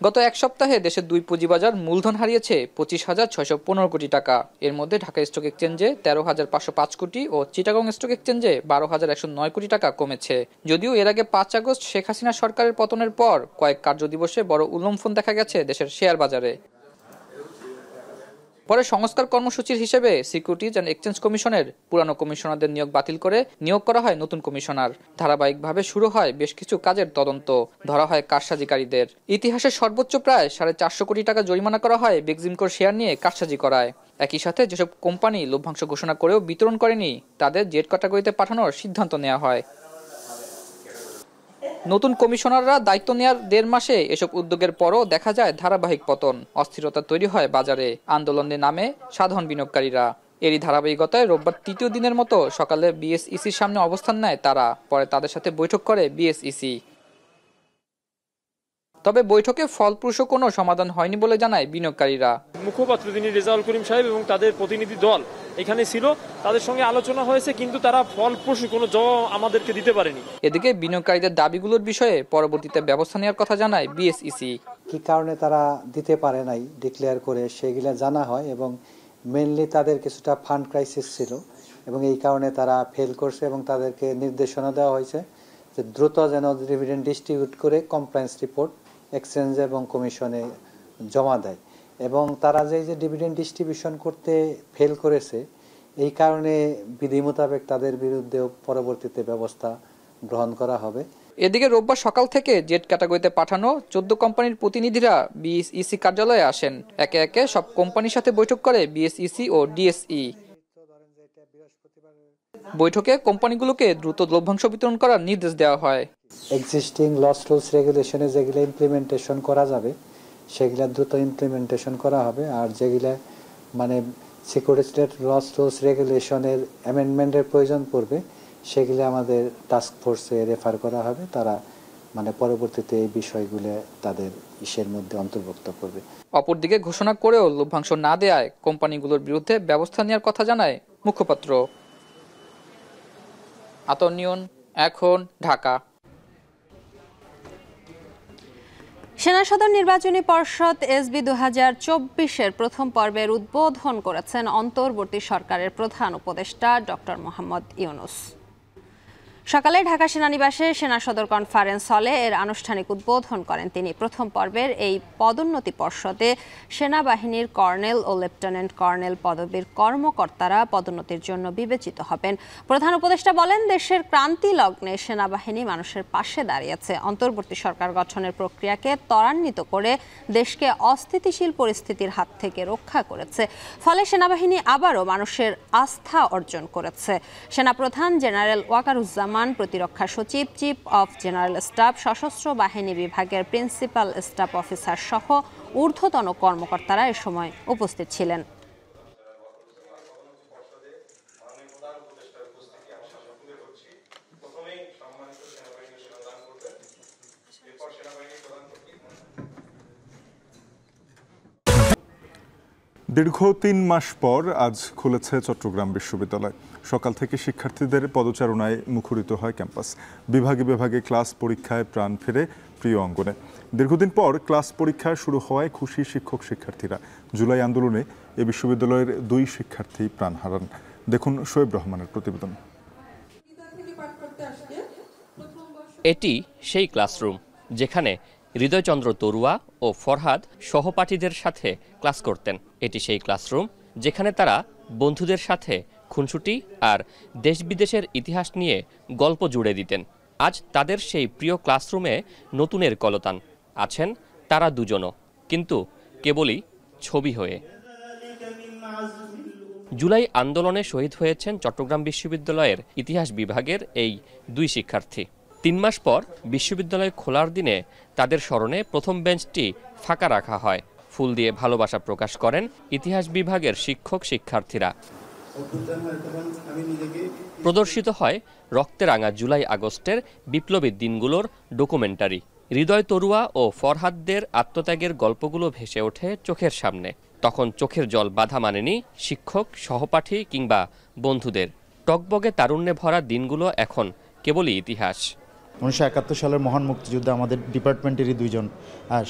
গত এক সপ্তাহে দেশের 2 পুঁজিবাজার মূলধন হারিয়েছে 25,615 কোটি টাকা। এর মধ্যে ঢাকা স্টক এক্সচেঞ্জে 13,505 কোটি ও চিটাগং স্টক এক্সচেঞ্জে 12,109 কোটি টাকা কমেছে। যদিও এর আগে 5 আগস্ট শেখ হাসিনা সরকারের পতনের পর কয়েক কার্যদিবসে বড় উল্লম্ফন দেখা গেছে দেশের শেয়ার বাজারে। পরে সংস্কার কর্মসূচির হিসেবে সিকিউরিটিজ অ্যান্ড এক্সচেঞ্জ কমিশনের পুরানো কমিশনারদের নিয়োগ বাতিল করে নিয়োগ করা হয় নতুন কমিশনার। ধারাবাহিকভাবে শুরু হয় বেশ কিছু কাজের তদন্ত, ধরা হয় কারসাজিকারীদের। ইতিহাসের সর্বোচ্চ প্রায় 450 কোটি টাকা জরিমানা করা হয় বেক্সিমকোর শেয়ার নিয়ে কারসাজি করায়। একই সাথে যেসব কোম্পানি লভ্যাংশ ঘোষণা করেও বিতরণ করেনি তাদের জেড ক্যাটাগরিতে পাঠানোর সিদ্ধান্ত নেওয়া হয়। নতুন কমিশনাররা দায়িত্ব নেওয়ার 1.5 মাসে এসব উদ্যোগের পরও দেখা যায় ধারাবাহিক পতন, অস্থিরতা তৈরি হয় বাজারে, আন্দোলনের নামে সাধারণ বিনিয়োগকারীরা। এরই ধারাবাহিকতায় রোববার 3য় দিনের মতো সকালে বিএসইসির সামনে অবস্থান নেয় তারা। পরে তাদের সাথে বৈঠক করে বিএসইসি। তবে বৈঠকে ফলপ্রসূ কোনো সমাধান হয়নি বলে জানায় বিনিয়োগকারীরা। মুখপাত্র তিনি রেজাউল করিম সাহেব এবং তাদের প্রতিনিধি দল এখানে ছিল, তাদের সঙ্গে আলোচনা হয়েছে, কিন্তু তারা ফলপ্রসূ কোনো জবাব আমাদেরকে দিতে পারেনি। এদিকে বিনিয়োগকারীদের দাবিগুলোর বিষয়ে পরবর্তীতে ব্যবস্থা নেওয়ার কথা জানায় বিএসইসি। কি কারণে তারা দিতে পারে নাই ডিক্লেয়ার করে সেগুলো জানা হয় এবং মেইনলি তাদের কিছুটা ফান্ড ক্রাইসিস ছিল এবং এই কারণে তারা ফেল করছে এবং তাদেরকে নির্দেশনা দেওয়া হয়েছে যে দ্রুত যেন ডিভিডেন্ড ডিস্ট্রিবিউট করে কমপ্লায়েন্স রিপোর্ট এক্সচেঞ্জ এবং কমিশনে জমা দেয়। এবং তারা যে ডিভিডেন্ড ডিস্ট্রিবিউশন করতে ফেল করেছে এই কারণে বিধি মোতাবেক তাদের বিরুদ্ধেও পরবর্তীতে ব্যবস্থা গ্রহণ করা হবে। এদিকে রোববার সকাল থেকে জেড ক্যাটাগরিতে পাঠানো 14 কোম্পানির প্রতিনিধিরা বিএসইসি কার্যালয়ে আসেন। একে একে সব কোম্পানির সাথে বৈঠক করে বিএসইসি ও ডিএসই। বৈঠকে কোম্পানিগুলোকে দ্রুত লভ্যাংশ বিতরণ করার নির্দেশ দেওয়া হয়। এক্সিস্টিং লস রুলস রেগুলেশনে যেগুলো ইমপ্লিমেন্টেশন করা যাবে সেগুলো দ্রুত ইমপ্লিমেন্টেশন করা হবে, আর যেগুলো মানে সিকিউরিটি লস রুলস রেগুলেশনের অ্যামেন্ডমেন্টের প্রয়োজন পড়বে সেগুলো আমাদের টাস্ক ফোর্সে রেফার করা হবে। তারা মানে পরবর্তীতে এই বিষয়গুলো তাদের ইসের মধ্যে অন্তর্ভুক্ত করবে। অপরদিকে ঘোষণা করেও লভ্যাংশ না দেয়ায় কোম্পানিগুলোর বিরুদ্ধে ব্যবস্থা নেওয়ার কথা জানায় মুখপাত্র। আতাউর নিয়ন, এখন, ঢাকা। সেনা সদর নির্বাচনী পর্ষদ এসবি 2024-এর প্রথম পর্বের উদ্বোধন করেছেন অন্তর্বর্তী সরকারের প্রধান উপদেষ্টা ডক্টর মোহাম্মদ ইউনূস। সকালে ঢাকা সেনানিবাসে সেনা সদর কনফারেন্স হলে এর আনুষ্ঠানিক উদ্বোধন করেন তিনি। প্রথম পর্বের এই পদোন্নতি পর্ষদে সেনাবাহিনীর কর্নেল ও লেফটেন্যান্ট কর্নেল পদবীর কর্মকর্তারা পদোন্নতির জন্য বিবেচিত হবেন। প্রধান উপদেষ্টা বলেন, দেশের ক্রান্তি লগ্নে সেনাবাহিনী মানুষের পাশে দাঁড়িয়েছে, অন্তর্বর্তী সরকার গঠনের প্রক্রিয়াকে ত্বরান্বিত করে দেশকে অস্থিতিশীল পরিস্থিতির হাত থেকে রক্ষা করেছে। ফলে সেনাবাহিনী আবারও মানুষের আস্থা অর্জন করেছে। সেনাপ্রধান জেনারেল ওয়াকারুজ্জামান, প্রতিরক্ষা সচিব, চিফ অফ জেনারেল স্টাফ, সশস্ত্র বাহিনী বিভাগের প্রিন্সিপাল স্টাফ অফিসার সহ ঊর্ধ্বতন কর্মকর্তারা এ সময় উপস্থিত ছিলেন। দীর্ঘ ৩ মাস পর আজ খুলেছে চট্টগ্রাম বিশ্ববিদ্যালয়। সকাল থেকে শিক্ষার্থীদের পদচারণায় মুখরিত হয় ক্যাম্পাস। বিভাগে বিভাগে ক্লাস পরীক্ষায় প্রাণ ফেরে প্রিয় অঙ্গনে। দীর্ঘদিন পর ক্লাস পরীক্ষা শুরু হওয়ায় খুশি শিক্ষক শিক্ষার্থীরা। জুলাই আন্দোলনে এ বিশ্ববিদ্যালয়ের 2 শিক্ষার্থী প্রাণ হারান। দেখুন শোয়েব রহমানের প্রতিবেদন। এটি সেই ক্লাসরুম যেখানে হৃদয়চন্দ্র তরুয়া ও ফরহাদ সহপাঠীদের সাথে ক্লাস করতেন। এটি সেই ক্লাসরুম যেখানে তারা বন্ধুদের সাথে খুনসুটি আর দেশ বিদেশের ইতিহাস নিয়ে গল্প জুড়ে দিতেন। আজ তাদের সেই প্রিয় ক্লাসরুমে নতুনের কলতান। আছেন তারা দুজনও, কিন্তু কেবলই ছবি হয়ে। জুলাই আন্দোলনে শহীদ হয়েছেন চট্টগ্রাম বিশ্ববিদ্যালয়ের ইতিহাস বিভাগের এই 2 শিক্ষার্থী। 3 মাস পর বিশ্ববিদ্যালয় খোলার দিনে তাদের স্মরণে প্রথম বেঞ্চটি ফাঁকা রাখা হয়। ফুল দিয়ে ভালোবাসা প্রকাশ করেন ইতিহাস বিভাগের শিক্ষক শিক্ষার্থীরা। প্রদর্শিত হয় রক্তে রাঙা জুলাই আগস্টের বিপ্লবী দিনগুলোর ডকুমেন্টারি। হৃদয় তরুয়া ও ফরহাদদের আত্মত্যাগের গল্পগুলো ভেসে ওঠে চোখের সামনে। তখন চোখের জল বাধা মানেনি শিক্ষক, সহপাঠী কিংবা বন্ধুদের। টকবগে তারুণ্যে ভরা দিনগুলো এখন কেবলই ইতিহাস। 1971 সালের মহান মুক্তিযুদ্ধে আমাদের ডিপার্টমেন্টেরই 2 জন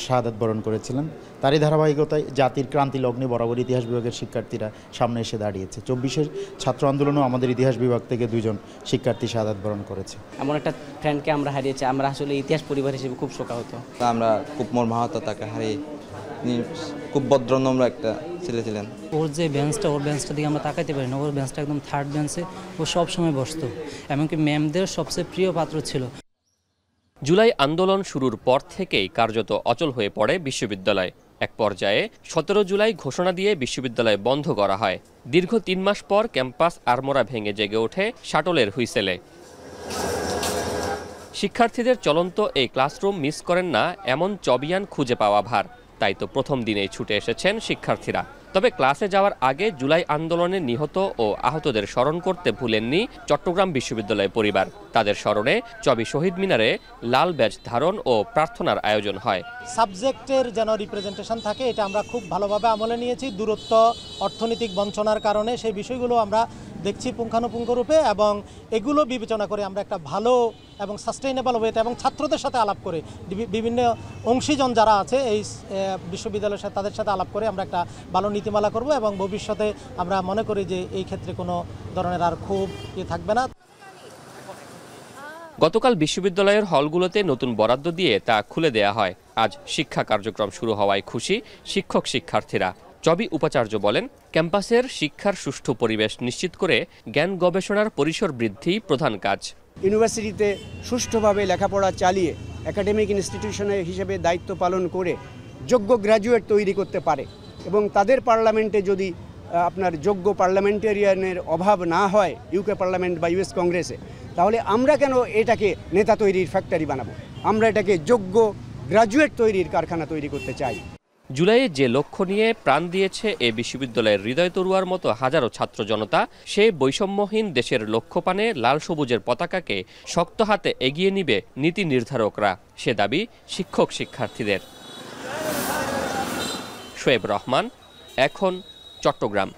শাহাদাত বরণ করেছিলেন। তারই ধারাবাহিকতায় জাতির ক্রান্তি লগ্নে বরাবর ইতিহাস বিভাগের শিক্ষার্থীরা সামনে এসে দাঁড়িয়েছে। 24-এর ছাত্র আন্দোলনেও আমাদের ইতিহাস বিভাগ থেকে 2 জন শিক্ষার্থী শাহাদাত বরণ করেছে। এমন একটা ফ্রেন্ডকে আমরা হারিয়েছি, আমরা আসলে ইতিহাস পরিবার হিসেবে খুব শোকাহত। আমরা খুব মর্মাহত, তাকে হারিয়ে। খুব ভদ্রনম্র একটা ছেলে ছিলেন। ওর যে বেঞ্চটা, ওর বেঞ্চটা দিকে আমরা তাকাইতে পারি না। ওর বেঞ্চটা একদম থার্ড বেঞ্চে ও সব সময় বসতো, এমনকি ম্যামদের সবচেয়ে প্রিয় পাত্র ছিল। জুলাই আন্দোলন শুরুর পর থেকেই কার্যত অচল হয়ে পড়ে বিশ্ববিদ্যালয়। এক পর্যায়ে 17 জুলাই ঘোষণা দিয়ে বিশ্ববিদ্যালয় বন্ধ করা হয়। দীর্ঘ 3 মাস পর ক্যাম্পাস আড়মোড়া ভেঙে জেগে ওঠে শাটলের হুইসেলে। শিক্ষার্থীদের চলন্ত এই ক্লাসরুম মিস করেন না এমন চবিয়ান খুঁজে পাওয়া ভার। তাই তো প্রথম দিনেই ছুটে এসেছেন শিক্ষার্থীরা। তবে ক্লাসে যাওয়ার আগে জুলাই আন্দোলনে নিহত ও আহতদের স্মরণ করতে ভুলেননি চট্টগ্রাম বিশ্ববিদ্যালয় পরিবার। তাদের স্মরণে চবি শহীদ মিনারে লাল ব্যাজ ধারণ ও প্রার্থনার আয়োজন হয়। সাবজেক্টের যেন রিপ্রেজেন্টেশন থাকে, এটা আমরা খুব ভালোভাবে আমলে নিয়েছি। দূরত্ব, অর্থনৈতিক বঞ্চনার কারণে সেই বিষয়গুলো আমরা দেখছি পুঙ্খানুপুঙ্খ রূপে, এবং এগুলো বিবেচনা করে আমরা একটা ভালো এবং সাস্টেইনেবল ওয়েতে এবং ছাত্রদের সাথে আলাপ করে, বিভিন্ন অংশীজন যারা আছে এই বিশ্ববিদ্যালয়ের সাথে, তাদের সাথে আলাপ করে আমরা একটা ভালো নীতিমালা করব, এবং ভবিষ্যতে আমরা মনে করি যে এই ক্ষেত্রে কোনো ধরনের আর খুব থাকবে না। গতকাল বিশ্ববিদ্যালয়ের হলগুলোতে নতুন বরাদ্দ দিয়ে তা খুলে দেয়া হয়। আজ শিক্ষা কার্যক্রম শুরু হওয়ায় খুশি শিক্ষক শিক্ষার্থীরা। চবি উপাচার্য বলেন, ক্যাম্পাসের শিক্ষার সুষ্ঠু পরিবেশ নিশ্চিত করে জ্ঞান গবেষণার পরিসর বৃদ্ধি প্রধান কাজ। ইউনিভার্সিটিতে সুষ্ঠুভাবে লেখাপড়া চালিয়ে একাডেমিক ইনস্টিটিউশনে হিসেবে দায়িত্ব পালন করে যোগ্য গ্র্যাজুয়েট তৈরি করতে পারে, এবং তাদের পার্লামেন্টে যদি আপনার যোগ্য পার্লামেন্টেরিয়ানের অভাব না হয় ইউকে পার্লামেন্ট বা ইউএস কংগ্রেসে, তাহলে আমরা কেন এটাকে নেতা তৈরির ফ্যাক্টরি বানাবো? আমরা এটাকে যোগ্য গ্র্যাজুয়েট তৈরির কারখানা তৈরি করতে চাই। জুলাইয়ে যে লক্ষ্য নিয়ে প্রাণ দিয়েছে এ বিশ্ববিদ্যালয়ের হৃদয় তরুয়ার মতো হাজারো ছাত্র জনতা, সে বৈষম্যহীন দেশের লক্ষ্যপানে লাল সবুজের পতাকাকে শক্ত হাতে এগিয়ে নিবে নীতি নির্ধারকরা, সে দাবি শিক্ষক শিক্ষার্থীদের। শোয়েব রহমান, এখন চট্টগ্রাম।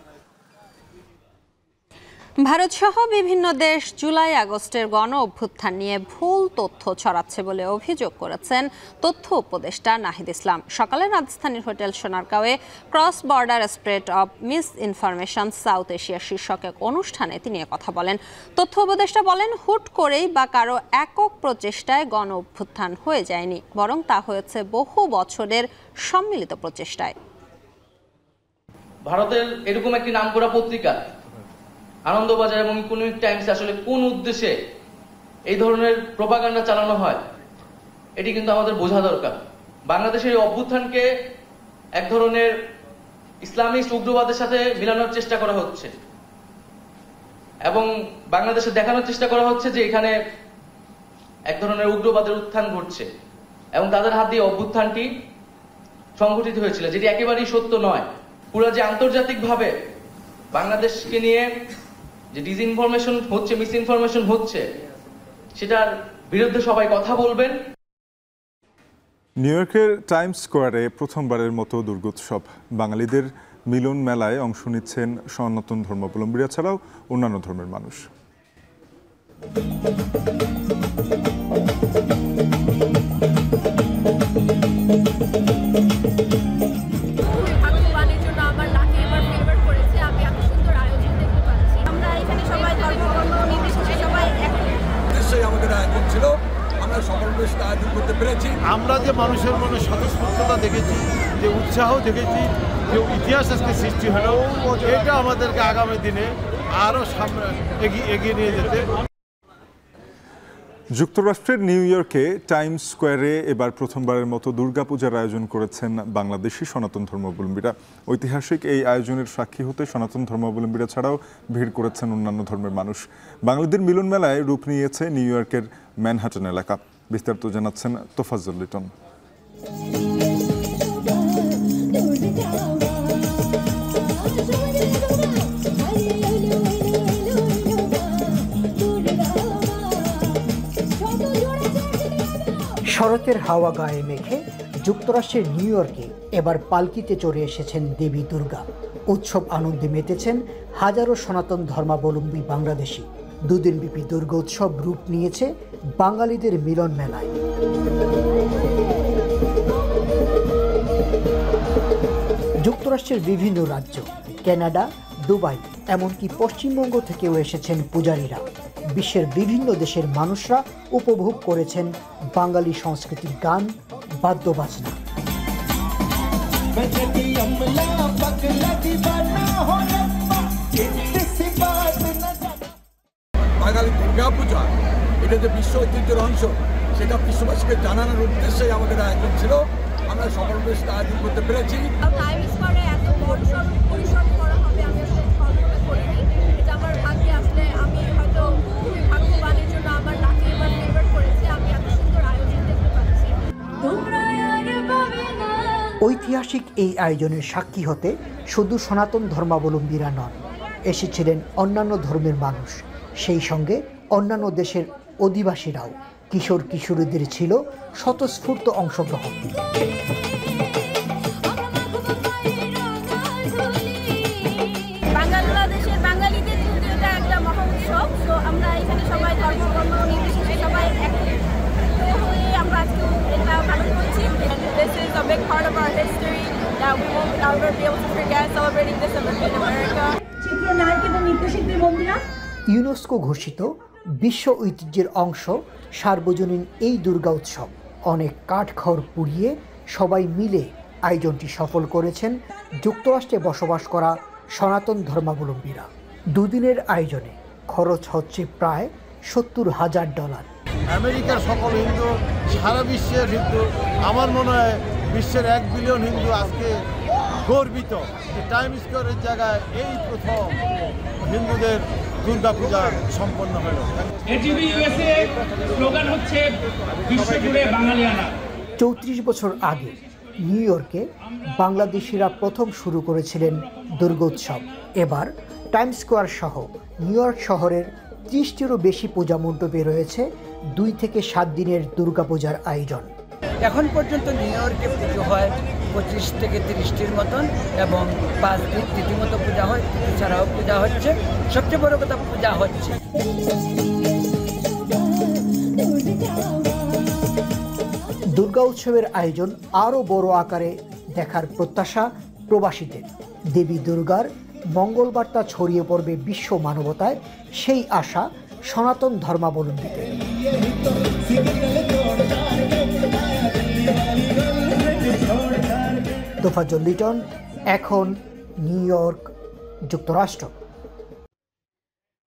ভারতসহ বিভিন্ন দেশ জুলাই আগস্টের গণ অভ্যুত্থান নিয়ে ভুল তথ্য ছড়াচ্ছে বলে অভিযোগ করেছেন তথ্য উপদেষ্টা নাহিদ ইসলাম। সকালে রাজধানীর হোটেল সোনারগাঁওয়ে cross border spread of misinformation South Asia শীর্ষক এক অনুষ্ঠানে তিনি কথা বলেন। তথ্য উপদেষ্টা বলেন, হুট করেই বা কারো একক প্রচেষ্টায় গণ অভ্যুত্থান হয়ে যায়নি, বরং তা হয়েছে বহু বছরের সম্মিলিত প্রচেষ্টায়। ভারতের এরকম একটি নামকরা পত্রিকা আনন্দবাজার এবং ইকোনমিক টাইমস আসলে কোন উদ্দেশ্যে এই ধরনের প্রোপাগান্ডা চালানো হয় এটি কিন্তু আমাদের বোঝা দরকার। বাংলাদেশের এই অভ্যুত্থানকে এক ধরনের ইসলামিস্ট উগ্রবাদের সাথে মিলানোর চেষ্টা করা হচ্ছে এবং বাংলাদেশে দেখানোর চেষ্টা করা হচ্ছে যে এখানে এক ধরনের উগ্রবাদের উত্থান ঘটছে এবং তাদের হাত দিয়ে অভ্যুত্থানটি সংঘটিত হয়েছিল, যেটি একেবারেই সত্য নয়। পুরো যে আন্তর্জাতিকভাবে বাংলাদেশকে নিয়ে যে ডিসইনফরমেশন হচ্ছে, মিসইনফরমেশন হচ্ছে, সেটার বিরুদ্ধে সবাই কথা বলবেন। নিউ ইয়র্কের টাইমস স্কোয়ারে প্রথমবারের মতো দুর্গোৎসব। বাঙালিদের মিলন মেলায় অংশ নিচ্ছেন সনাতন ধর্মাবলম্বীরা ছাড়াও অন্যান্য ধর্মের মানুষ। আমরা যে মানুষের মনে স্বতঃস্ফূর্ততা দেখেছি, যে উৎসাহ দেখেছি, যে ইতিহাস আজকে সৃষ্টি হলো, এটা আমাদেরকে আগামী দিনে আরো সামনে এগিয়ে নিয়ে যেতে। যুক্তরাষ্ট্রের নিউ ইয়র্কে টাইমস স্কোয়ারে এবার প্রথমবারের মতো দুর্গাপূজার আয়োজন করেছেন বাংলাদেশি সনাতন ধর্মাবলম্বীরা। ঐতিহাসিক এই আয়োজনের সাক্ষী হতে সনাতন ধর্মাবলম্বীরা ছাড়াও ভিড় করেছেন অন্যান্য ধর্মের মানুষ। বাঙালিদের মিলন মেলায় রূপ নিয়েছে নিউ ইয়র্কের ম্যানহাটন এলাকা। বিস্তারিত জানাচ্ছেন তোফাজ্জল লিটন। শরতের হাওয়া গায়ে মেখে যুক্তরাষ্ট্রের নিউ ইয়র্কে এবার পালকিতে চড়ে এসেছেন দেবী দুর্গা। উৎসব আনন্দে মেতেছেন হাজারো সনাতন ধর্মাবলম্বী বাংলাদেশি। দুদিনব্যাপী দুর্গা উৎসব রূপ নিয়েছে বাঙালিদের মিলন মেলায়। যুক্তরাষ্ট্রের বিভিন্ন রাজ্য, কানাডা, দুবাই, এমনকি পশ্চিমবঙ্গ থেকেও এসেছেন পূজারীরা। বিশ্বের বিভিন্ন দেশের মানুষরা উপভোগ করেছেন বাঙালি সংস্কৃতির গান, বাদ্যবাজনা। বাঙালি দুর্গাপূজা এটা যে বিশ্ব ঐতিহ্যের অংশ, সেটা বিশ্ববাসীকে জানানোর উদ্দেশ্যেই আমাদের আয়োজন ছিল। আমরা সকল বেশ আয়োজন করতে পেরেছি। ঐতিহাসিক এই আয়োজনের সাক্ষী হতে শুধু সনাতন ধর্মাবলম্বীরা নন, এসেছিলেন অন্যান্য ধর্মের মানুষ, সেই সঙ্গে অন্যান্য দেশের অধিবাসীরাও। কিশোর কিশোরীদের ছিল স্বতঃস্ফূর্ত অংশগ্রহণ। বাংলাদেশের বাঙালিদের কিন্তু এটা একটা মহা উৎসব। তো আমরা এখানে সবাই ধর্ম নির্বিশেষে সবাই একত্রিত হয়ে আমরা আজকে এটা পালন করছি। This is a big part of our history that we won't ever be able to forget, celebrating this in America. চিত্রনায়ক এবং নৃত্যশিল্পী বন্ধুরা, ইউনেস্কো ঘোষিত বিশ্ব ঐতিহ্যের অংশ সার্বজনীন এই দুর্গা উৎসব অনেক কাঠখড় পুড়িয়ে সবাই মিলে আয়োজনটি সফল করেছেন যুক্তরাষ্ট্রে বসবাস করা সনাতন ধর্মাবলম্বীরা। দুদিনের আয়োজনে খরচ হচ্ছে প্রায় $70,000। আমেরিকার সকল হিন্দু, সারা বিশ্বের হিন্দু, আমার মনে হয় বিশ্বের 1 বিলিয়ন হিন্দু আজকে গর্বিত যে টাইমস স্কোয়ারের জায়গায় এই প্রথম হিন্দুদের দুর্গাপূজা সম্পন্ন হলো। এটিভি ইউএসএ স্লোগান হচ্ছে বিশ্বজুড়ে বাঙালিয়ানা। 34 বছর আগে নিউ ইয়র্কে বাংলাদেশিরা প্রথম শুরু করেছিলেন দুর্গোৎসব। এবার টাইমস স্কোয়ার সহ নিউ ইয়র্ক শহরের 30টিরও বেশি পূজা মণ্ডপে রয়েছে 2 থেকে 7 দিনের দুর্গাপূজার আয়োজন। এখন পর্যন্ত নিউ ইয়র্কে পুজো হয় 25 থেকে 30টির মতন, এবং 5 দিন রীতিমতো পূজা হয়, এছাড়াও পূজা হচ্ছে। সবচেয়ে বড় কথা পূজা হচ্ছে। দুর্গা উৎসবের আয়োজন আরও বড় আকারে দেখার প্রত্যাশা প্রবাসীদের। দেবী দুর্গার মঙ্গলবার্তা ছড়িয়ে পড়বে বিশ্ব মানবতায়, সেই আশা সনাতন ধর্মাবলম্বীদের। তোফাজ্জল লিটন, এখন নিউ ইয়র্ক, যুক্তরাষ্ট্র।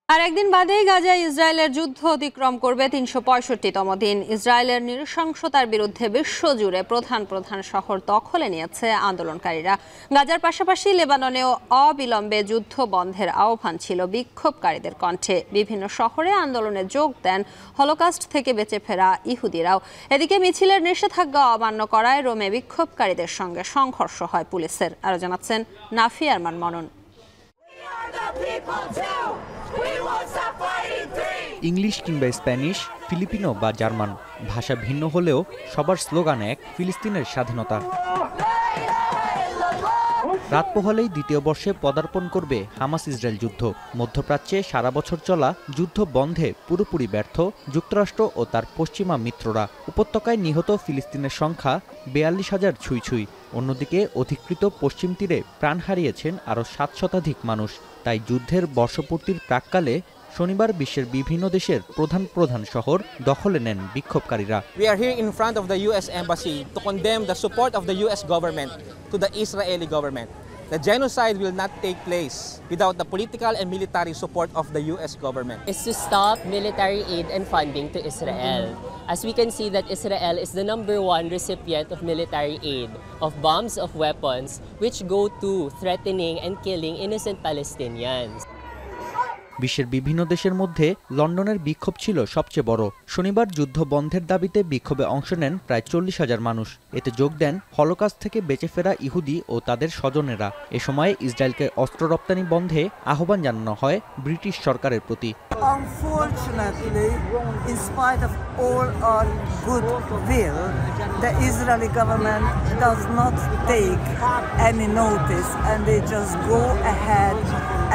আর একদিন বাদেই গাজায় ইসরায়েলের যুদ্ধ অতিক্রম করবে ৩৬৫তম দিন। ইসরায়েলের নৃশংসতার বিরুদ্ধে বিশ্বজুড়ে প্রধান প্রধান শহর দখলে নিয়েছে আন্দোলনকারীরা। গাজার পাশাপাশি লেবাননেও অবিলম্বে যুদ্ধ বন্ধের আহ্বান ছিল বিক্ষোভকারীদের কণ্ঠে। বিভিন্ন শহরে আন্দোলনে যোগ দেন হলোকাস্ট থেকে বেঁচে ফেরা ইহুদিরাও। এদিকে মিছিলের নিষেধাজ্ঞা অমান্য করায় রোমে বিক্ষোভকারীদের সঙ্গে সংঘর্ষ হয় পুলিশের। আরও জানাচ্ছেন নাফি আরমান মনন। ইংলিশ কিংবা স্প্যানিশ, ফিলিপিনো বা জার্মান, ভাষা ভিন্ন হলেও সবার স্লোগান এক, ফিলিস্তিনের স্বাধীনতা। রাত পোহালেই দ্বিতীয় বর্ষে পদার্পণ করবে হামাস ইসরায়েল যুদ্ধ। মধ্যপ্রাচ্যে সারা বছর চলা যুদ্ধ বন্ধে পুরোপুরি ব্যর্থ যুক্তরাষ্ট্র ও তার পশ্চিমা মিত্ররা। উপত্যকায় নিহত ফিলিস্তিনের সংখ্যা ৪২,০০০ ছুঁই ছুঁই। অন্যদিকে অধিকৃত পশ্চিম তীরে প্রাণ হারিয়েছেন আরও ৭ শতাধিক মানুষ। তাই যুদ্ধের বর্ষপূর্তির প্রাক্কালে শনিবার বিশ্বের বিভিন্ন দেশের প্রধান প্রধান শহর দখলে নেন বিক্ষোভকারীরা। We are here in front of the US embassy to condemn the support of the US government to the Israeli government. The genocide will not take place without the political and military support of the US government. Is to stop military aid and funding to Israel. As we can see that Israel is the #1 recipient of military aid, of bombs, of weapons, which go to threatening and killing innocent Palestinians. বিশ্বের বিভিন্ন দেশের মধ্যে লন্ডনের বিক্ষোভ ছিল সবচেয়ে বড়। শনিবার যুদ্ধ বন্ধের দাবিতে বিক্ষোভে অংশ নেন প্রায় ৪০,০০০ মানুষ। এতে যোগ দেন হলোকাস্ট থেকে বেঁচে ফেরা ইহুদি ও তাদের স্বজনেরা। এ সময় ইসরায়েলকে অস্ত্র রপ্তানি বন্ধে আহ্বান জানানো হয় ব্রিটিশ সরকারের প্রতি। Unfortunately, in spite of all our goodwill, the Israeli government does not take any notice, and they just go ahead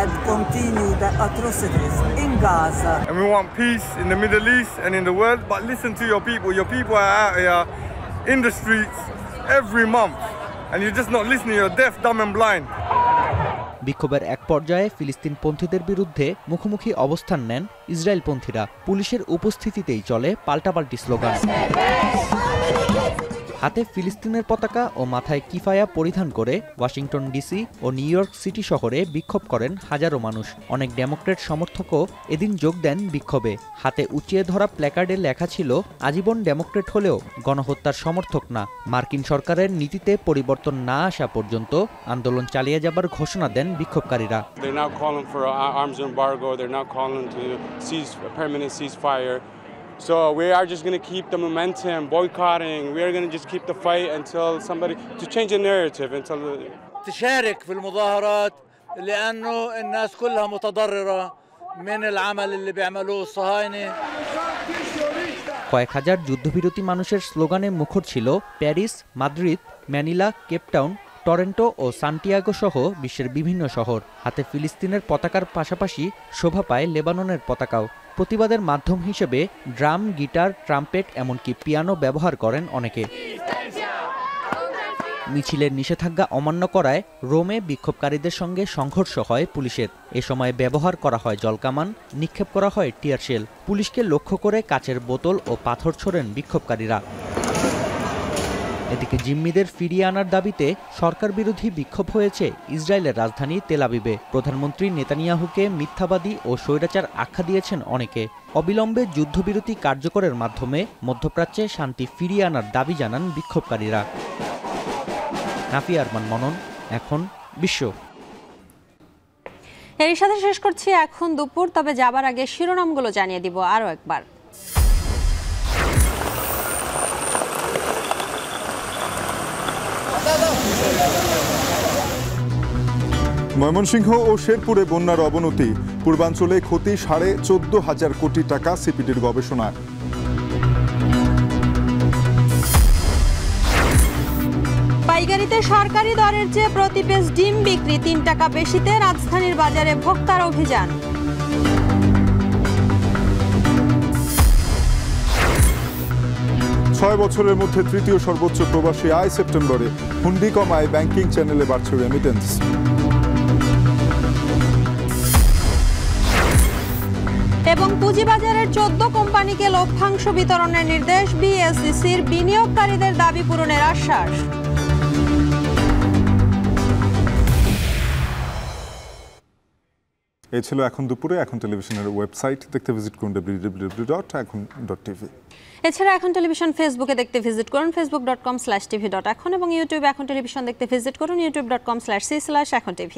and continue the atrocities in Gaza. And we want peace in the Middle East and in the world, but listen to your people. Your people are out here in the streets every month, and you're just not listening. You're deaf, dumb and blind. বিক্ষোভের এক পর্যায়ে ফিলিস্তিনপন্থীদের বিরুদ্ধে মুখোমুখি অবস্থান নেন ইসরায়েলপন্থীরা। পুলিশের উপস্থিতিতেই চলে পাল্টাপাল্টি স্লোগান। হাতে ফিলিস্তিনের পতাকা ও মাথায় কিফায়া পরিধান করে ওয়াশিংটন ডিসি ও নিউ ইয়র্ক সিটি শহরে বিক্ষোভ করেন হাজারো মানুষ। অনেক ডেমোক্রেট সমর্থকও এদিন যোগ দেন বিক্ষোভে। হাতে উঁচিয়ে ধরা প্ল্যাকার্ডে লেখা ছিল, আজীবন ডেমোক্রেট হলেও গণহত্যার সমর্থক না। মার্কিন সরকারের নীতিতে পরিবর্তন না আসা পর্যন্ত আন্দোলন চালিয়ে যাবার ঘোষণা দেন বিক্ষোভকারীরা। They're now calling for an arms embargo. They're now calling to cease a permanent ceasefire. So we are just going to keep the momentum, boycotting. We are going to just keep the fight until somebody to change the narrative until تشارك في المظاهرات لأنه الناس كلها متضررة من العمل اللي بيعملوه الصهاينة. কয়েক হাজার যুদ্ধবিরতি মানুষের স্লোগানে মুখর ছিল Paris, Madrid, Manila, Cape Town, Toronto ও Santiago সহ বিশ্বের বিভিন্ন শহর। হাতে ফিলিস্তিনের পতাকার পাশাপাশি শোভা পায় লেবাননের পতাকাও। প্রতিবাদের মাধ্যম হিসেবে ড্রাম, গিটার, ট্রাম্পেট এমনকি পিয়ানো ব্যবহার করেন অনেকে। মিছিলের নিষেধাজ্ঞা অমান্য করায় রোমে বিক্ষোভকারীদের সঙ্গে সংঘর্ষ হয় পুলিশের। এ সময় ব্যবহার করা হয় জলকামান, নিক্ষেপ করা হয় টিয়ার শেল। পুলিশকে লক্ষ্য করে কাচের বোতল ও পাথর ছোড়েন বিক্ষোভকারীরা। এদিকে জিম্মিদের ফিরিয়ে আনার দাবিতে সরকার বিরোধী বিক্ষোভ হয়েছে ইসরায়েলের রাজধানী তেল আবিবে। প্রধানমন্ত্রী নেতানিয়াহুকে মিথ্যাবাদী ও স্বৈরাচার আখ্যা দিয়েছেন অনেকে। অবিলম্বে যুদ্ধবিরতি কার্যকরের মাধ্যমে মধ্যপ্রাচ্যে শান্তি ফিরিয়ে আনার দাবি জানান বিক্ষোভকারীরা। নাফি আরমান মনন, এখন বিশ্ব। এর সাথে শেষ করছি এখন দুপুর। তবে যাবার আগে শিরোনামগুলো জানিয়ে দিব আরও একবার। ময়মনসিংহ ও শেরপুরে বন্যার অবনতি, পূর্বাঞ্চলে ক্ষতি 14,500 কোটি টাকা সিপিডির পাইকারিতে সরকারি দরের চেয়ে প্রতি পিস ডিম বিক্রি 3 টাকা বেশিতে রাজধানীর বাজারে ভোক্তার অভিযান। ছয় বছরের মধ্যে তৃতীয় সর্বোচ্চ প্রবাসী আয় সেপ্টেম্বরে, হুন্ডি কমায় ব্যাংকিং চ্যানেলে বাড়ছে রেমিটেন্স। এবং পুঁজিবাজারের 14 কোম্পানিকে লভ্যাংশ বিতরণের নির্দেশ, বিএসইসির বিনিয়োগকারীদের দাবি পূরণের আশ্বাস। এই ছিল এখন দুপুরে। এখন টেলিভিশনের ওয়েবসাইট দেখতে ভিজিট করুন www.এখন.tv। এছাড়া এখন টেলিভিশন ফেসবুকে দেখতে ভিজিট করুন facebook.com/tv.এখন এবং ইউটিউবে এখন টেলিভিশন দেখতে ভিজিট করুন youtube.com/c/echontv।